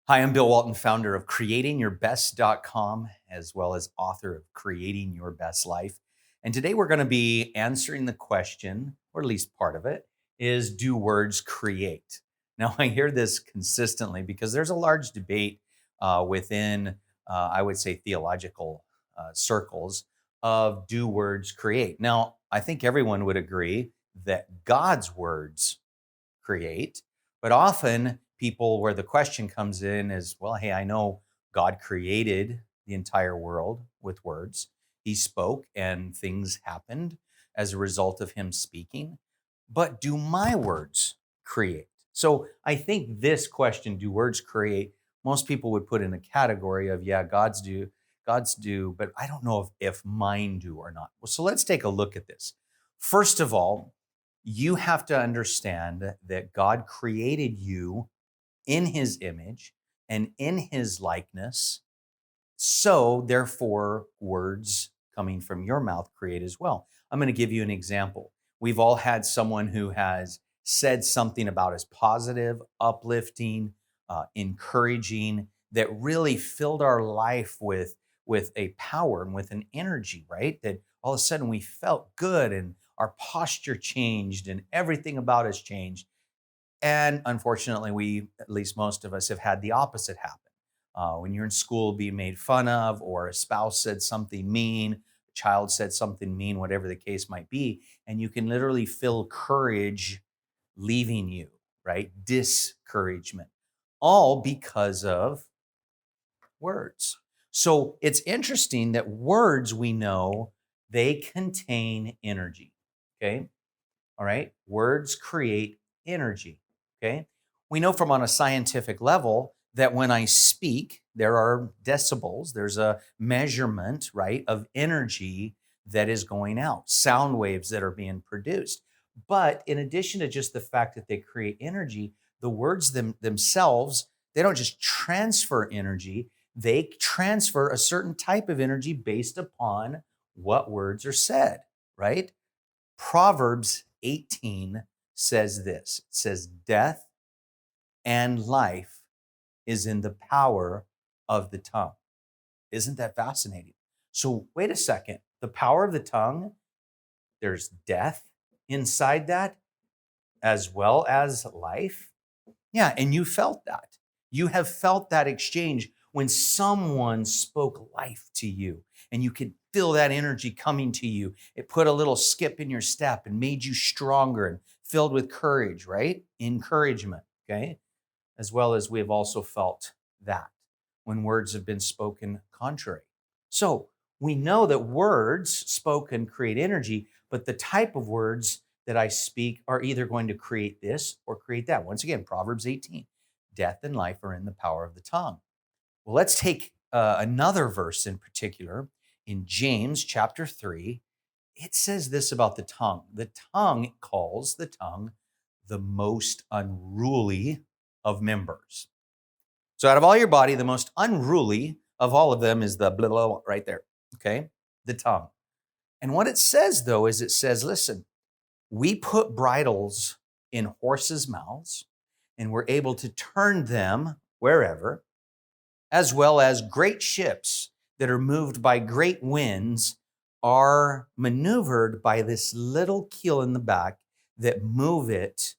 Hi, I'm Bill Walton, founder of creatingyourbest.com, as well as author of Creating Your Best Life. And today we're going to be answering the question, or at least part of it, is do words create? Now, I hear this consistently because there's a large debate within, I would say, theological circles of do words create? Now, I think everyone would agree that God's words create. But often people, where the question comes in is, well, hey, I know God created the entire world with words. He spoke and things happened as a result of him speaking. But do my words create? So I think this question, do words create? Most people would put in a category of, yeah, God's do, but I don't know if mine do or not. Well, so let's take a look at this. First of all, you have to understand that God created you in his image and in his likeness. So, therefore, words coming from your mouth create as well. I'm going to give you an example. We've all had someone who has said something about us positive, uplifting, encouraging, that really filled our life with a power and with an energy, right? That all of a sudden we felt good and our posture changed and everything about us changed. And unfortunately, we, at least most of us, have had the opposite happen. When you're in school being made fun of, or a spouse said something mean, a child said something mean, whatever the case might be, and you can literally feel courage leaving you, right? Discouragement, all because of words. So it's interesting that words, we know, they contain energy. Okay. All right. Words create energy. Okay. We know from on a scientific level that when I speak, there are decibels, there's a measurement, right, of energy that is going out, sound waves that are being produced. But in addition to just the fact that they create energy, the words themselves, they don't just transfer energy, they transfer a certain type of energy based upon what words are said, right? Proverbs 18 says this. It says, death and life is in the power of the tongue. Isn't that fascinating? So, wait a second. The power of the tongue, there's death inside that as well as life. Yeah, and you felt that. You have felt that exchange when someone spoke life to you and you could feel that energy coming to you. It put a little skip in your step and made you stronger and filled with courage, right? Encouragement, okay? As well as we have also felt that when words have been spoken contrary. So we know that words spoken create energy, but the type of words that I speak are either going to create this or create that. Once again, Proverbs 18, death and life are in the power of the tongue. Well, let's take another verse in particular in James chapter 3. It says this about the tongue. The tongue calls the tongue the most unruly of members. So, out of all your body, the most unruly of all of them is the blah, blah, blah, right there. Okay. The tongue. And what it says, though, is it says, listen, we put bridles in horses' mouths and we're able to turn them wherever, as well as great ships that are moved by great winds are maneuvered by this little keel in the back that move it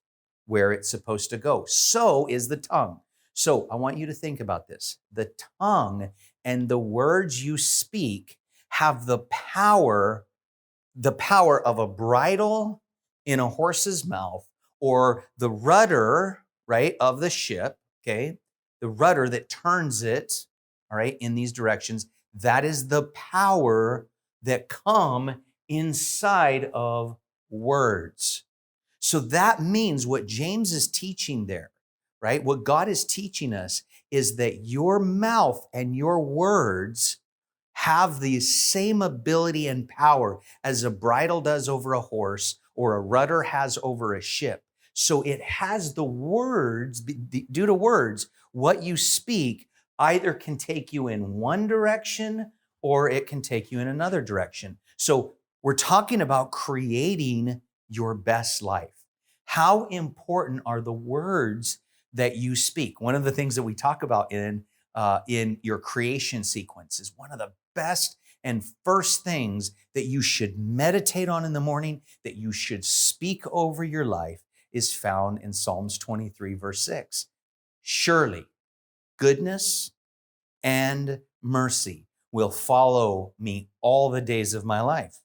where it's supposed to go. So is the tongue. So I want you to think about this. The tongue and the words you speak have the power of a bridle in a horse's mouth, or the rudder, right, of the ship, okay? The rudder that turns it, all right, in these directions. That is the power that come inside of words. So that means what James is teaching there, right? What God is teaching us is that your mouth and your words have the same ability and power as a bridle does over a horse or a rudder has over a ship. So it has the words, due to words, what you speak either can take you in one direction or it can take you in another direction. So we're talking about creating your best life. How important are the words that you speak. One of the things that we talk about in your creation sequence is one of the best and first things that you should meditate on in the morning, that you should speak over your life, is found in Psalms 23, verse 6. Surely goodness and mercy will follow me all the days of my life.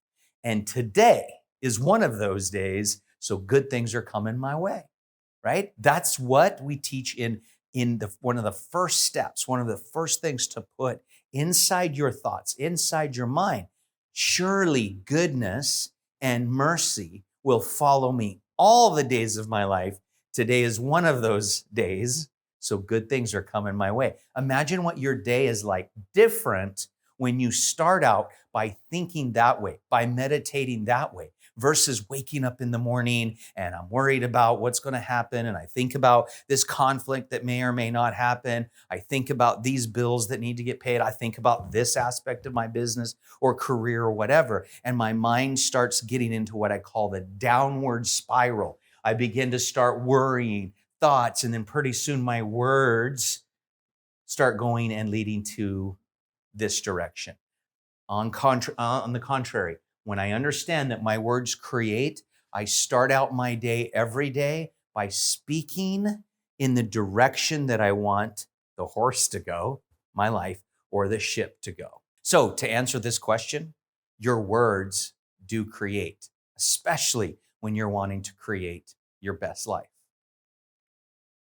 And today is one of those days, so good things are coming my way, right? That's what we teach in one of the first steps, one of the first things to put inside your thoughts, inside your mind. Surely goodness and mercy will follow me all the days of my life. Today is one of those days, so good things are coming my way. Imagine what your day is like different when you start out by thinking that way, by meditating that way, versus waking up in the morning and I'm worried about what's going to happen. And I think about this conflict that may or may not happen. I think about these bills that need to get paid. I think about this aspect of my business or career or whatever. And my mind starts getting into what I call the downward spiral. I begin to start worrying thoughts, and then pretty soon my words start going and leading to this direction. On the contrary, when I understand that my words create, I start out my day every day by speaking in the direction that I want the horse to go, my life, or the ship to go. So to answer this question, your words do create, especially when you're wanting to create your best life.